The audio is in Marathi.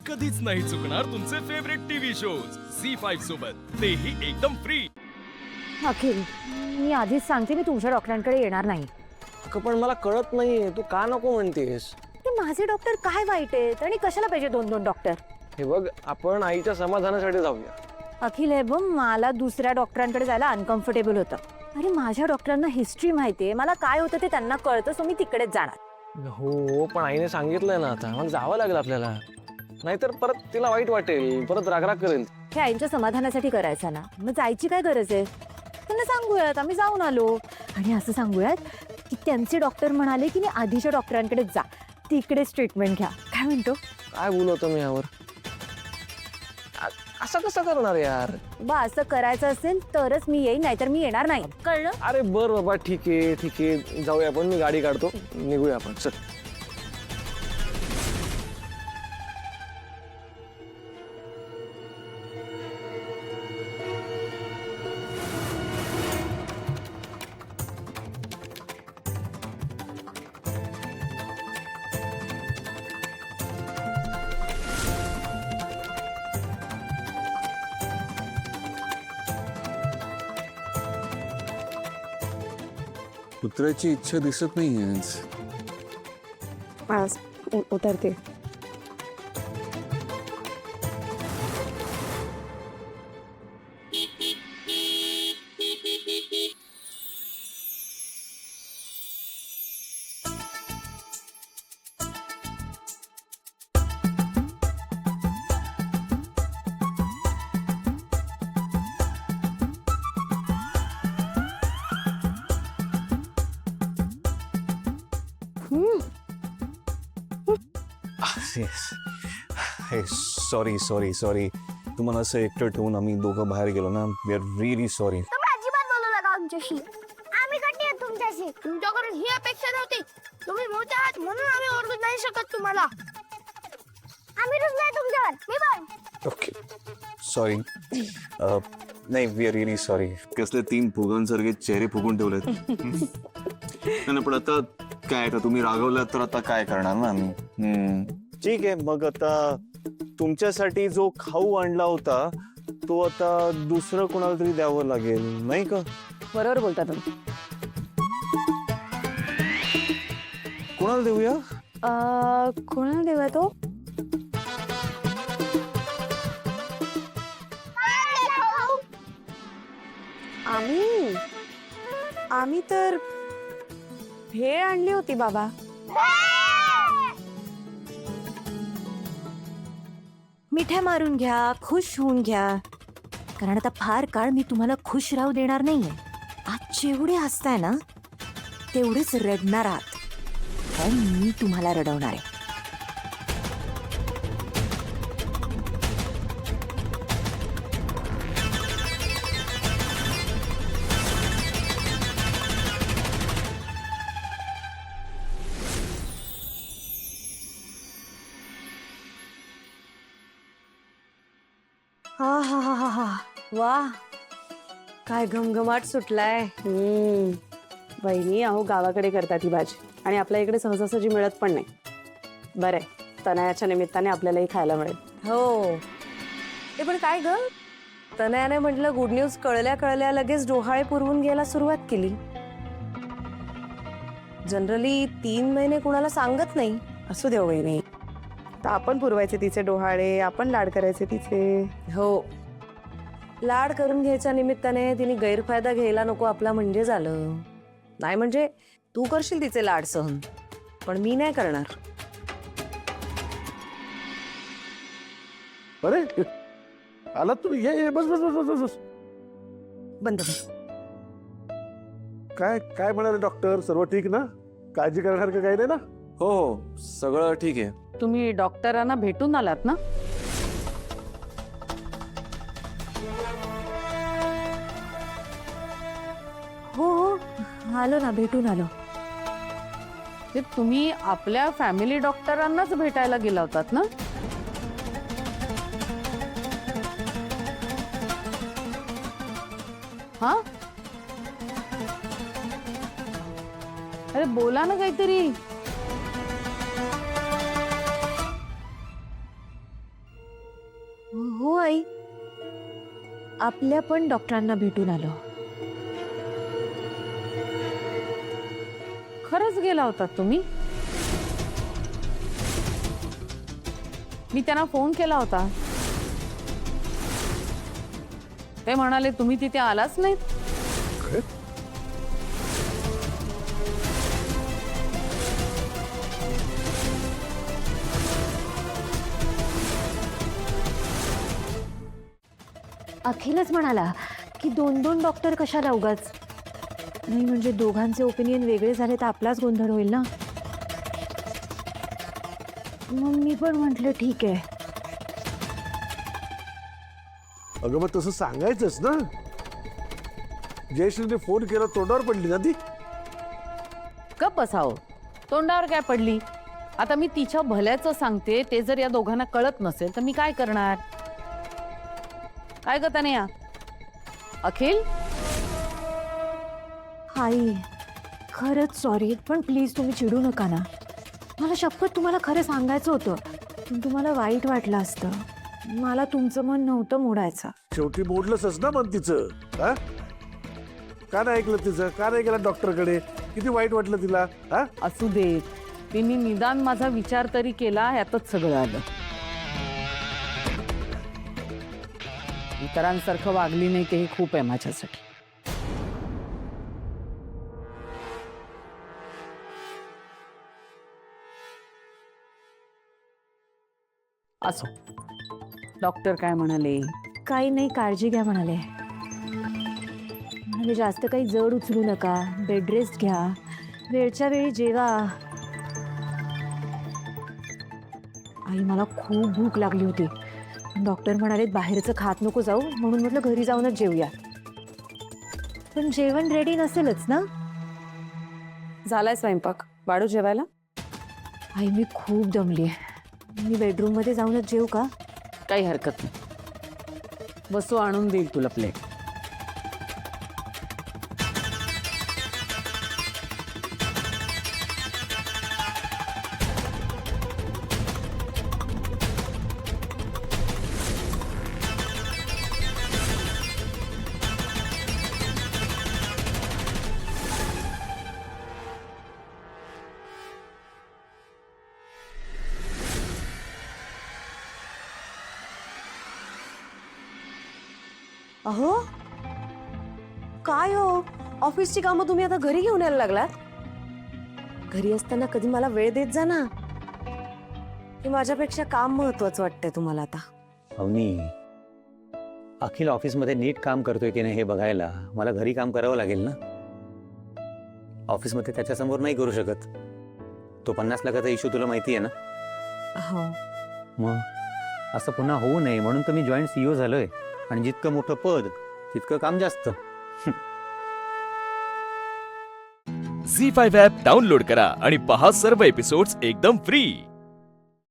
कधीच नाही चुकणार तुमचे फेवरेट टीव्ही शोज झी5 सोबत, तेही एकदम फ्री. अखिल, मी आधीच सांगते, मी तुमच्या डॉक्टरांकडे येणार नाही. पण मला कळत नाहीये तू का नको म्हणतेस. ते माझे डॉक्टर काय वाईट आहेत आणि कशाला पाहिजे दोन दोन डॉक्टर. हे बघ, आपण आईच्या समाधानासाठी जाऊया. अखिल, हे बघ, मला दुसऱ्या डॉक्टरांकडे जायला अनकम्फर्टेबल होतं. अरे माझ्या डॉक्टरांना हिस्ट्री माहितीये, मला काय होतं ते त्यांना कळतं, सो मी तिकडेच जाणार. हो, पण आईने सांगितलंय ना, आता मग जावं लागेल आपल्याला, नाहीतर परत तिला वाईट वाटेल, परत रागराग करेल. हे आईच्या समाधानासाठी करायचं ना, मग जायची काय गरज आहे. त्यांना सांगूयात आम्ही जाऊन आलो, आणि असं सांगूयात की त्यांचे डॉक्टर म्हणाले की मी आधीच्या डॉक्टरांकडे जा, तिकडेच ट्रीटमेंट घ्या. काय म्हणतो? काय बोलवतो मी यावर? असं कसं करणार यार? बा, असं करायचं असेल तरच मी येईन, नाहीतर मी येणार नाही, कळलं? अरे बर बाबा, ठीक आहे जाऊया आपण. मी गाडी काढतो, निघूया आपण. चल. पुत्राची इच्छा दिसत नाही आज. उतरते. सॉरी सॉरी सॉरी, तुम्हाला असं एकटं ठेवून आम्ही दोघं बाहेर गेलो ना. We are really sorry. तुम्ही अजिबात बोलू नका आमच्याशी. आम्ही कधी आहे तुमच्याशी? तुमच्याकडून ही अपेक्षा नव्हती. तुम्ही मोठे आहात म्हणून आम्ही ओरडू नाही शकत तुम्हाला. आम्ही रुसलोय तुमच्यावर. मी पण. Okay, sorry. नाही, वी आर रिअली सॉरी. कसले 3 फुगांसारखे चेहरे फुगून ठेवलेत. नाही, पण आता काय, आता तुम्ही रागवलात तर आता काय करणार ना आम्ही. ठीक आहे, मग आता तुमच्यासाठी जो खाऊ आणला होता तो आता दुसरं कोणाला तरी द्यावं लागेल, नाही का? बरोबर बोलता तुम्ही. कोणाला देऊया? कोणाला देऊया तो? आम्ही तर भेळ आणली होती बाबा. मिठ्या मारून घ्या, खुश होऊन घ्या, कारण आता फार काळ मी तुम्हाला खुश राहू देणार नाहीये. आज जेवढे हसताय ना तेवढेच रडणार आहात, कारण मी तुम्हाला रडवणार आहे. हा हा हा हा हा, वा, काय घमघमाट सुटलाय. वहिनी, अहो गावाकडे करतात ही भाजी, आणि आपल्या इकडे सहजासहजी मिळत पण नाही. बरं आहे, तनयाच्या निमित्ताने आपल्यालाही खायला मिळेल. हो, ते पण काय ग, तनयाने म्हटलं गुड न्यूज कळल्या कळल्या लगेच डोहाळे पुरवून घ्यायला सुरुवात केली. जनरली 3 महिने कुणाला सांगत नाही. असू देव वहिनी, तर आपण पुरवायचे तिचे डोहाळे, आपण लाड करायचे तिचे. हो, लाड करून घ्यायच्या निमित्ताने तिने गैरफायदा घ्यायला नको आपला म्हणजे झालं. नाही म्हणजे तू करशील तिचे लाड सहन, पण मी नाही करणार. अरे आलात तुम्ही? ये बस बस बस बस बस. बंद. काय काय म्हणाले डॉक्टर? सर्व ठीक ना? काळजी करण्यासारखं काही नाही ना? हो हो, सगळं ठीक आहे. तुम्ही डॉक्टरांना भेटून आलात ना? हो हो, आलो ना, भेटून आलो. ते तुम्ही आपल्या फॅमिली डॉक्टरांनाच भेटायला गेला होतात ना? हा, अरे बोला ना काहीतरी. हो आई, आपल्या पण डॉक्टरांना भेटून आलो. खरंच गेला होता तुम्ही? मी त्यांना फोन केला होता. ते म्हणाले तुम्ही तिथे आलाच नाहीत. अखिलच म्हणाला की 2-2 डॉक्टर कशाला उगाच. नाही म्हणजे दोघांचे ओपिनियन वेगळे झाले तर आपलाच गोंधळ होईल ना. मग मी पण म्हटलं ठीक आहे. अगं मग तसं सांगायचंच ना. जयश्रीने फोन केला तोंडावर पडली ना ती. गप्प बसावं. तोंडावर काय पडली? आता मी तिच्या भल्याचं सांगते, ते जर या दोघांना कळत नसेल तर मी काय करणार? काय करता नाही या अखिल? आई खरंच सॉरी, पण प्लीज तुम्ही चिडू नका ना. मला शपथ तुम्हाला खरं सांगायचं होतं, पण तुम्हाला वाईट वाटलं असतं. मला तुमचं मन नव्हतं मोडायचं. शेवटी मोडलंच ना मन तिचं. हा? का नाही ऐकलं तिचं? का नाही गेला डॉक्टरकडे? किती वाईट वाटलं तिला. हा? असू देत, तिने निदान माझा विचार तरी केला, यातच सगळं आलं. इतरांसारखं वागली नाही की हे खूप आहे माझ्यासाठी. असो, डॉक्टर काय म्हणाले? काही नाही, काळजी घ्या म्हणाले. म्हणाले जास्त काही जड उचलू नका, बेड रेस्ट घ्या, वेळच्या वेळी जेवा. आई मला खूप भूक लागली होती. डॉक्टर म्हणाले बाहेरचं खात नको जाऊ, म्हणून म्हटलं घरी जाऊनच जेवूया. पण जेवण रेडी नसेलच ना. झालाय स्वयंपाक, वाढू जेवायला? आई मी खूप दमली आहे. मी बेडरूम मध्ये जाऊनच जेवू का? काही हरकत नाही, बसू आणून देईल तुला प्लेट. अहो काय हो, ऑफिसची कामं तुम्ही आता घरी घेऊन यायला लागलात? घरी असताना कधी मला वेळ देत जा ना. की माझ्यापेक्षा काम महत्वाचं वाटतंय तुम्हाला आता? अवनी, अखिल ऑफिसमध्ये नीट काम करतोय की नाही हे बघायला मला घरी काम करावं लागेल ना. ऑफिसमध्ये त्याच्यासमोर नाही करू शकत. तो 50 लाखाचा इश्यू तुला माहिती आहे ना. हो. मग असं पुन्हा होऊ नये म्हणून तर मी जॉईंट CEO झालोय. आणि जितकं मोठं पद तितकं काम जास्त. झी 5 ॲप डाउनलोड करा आणि पहा सर्व एपिसोड्स एकदम फ्री.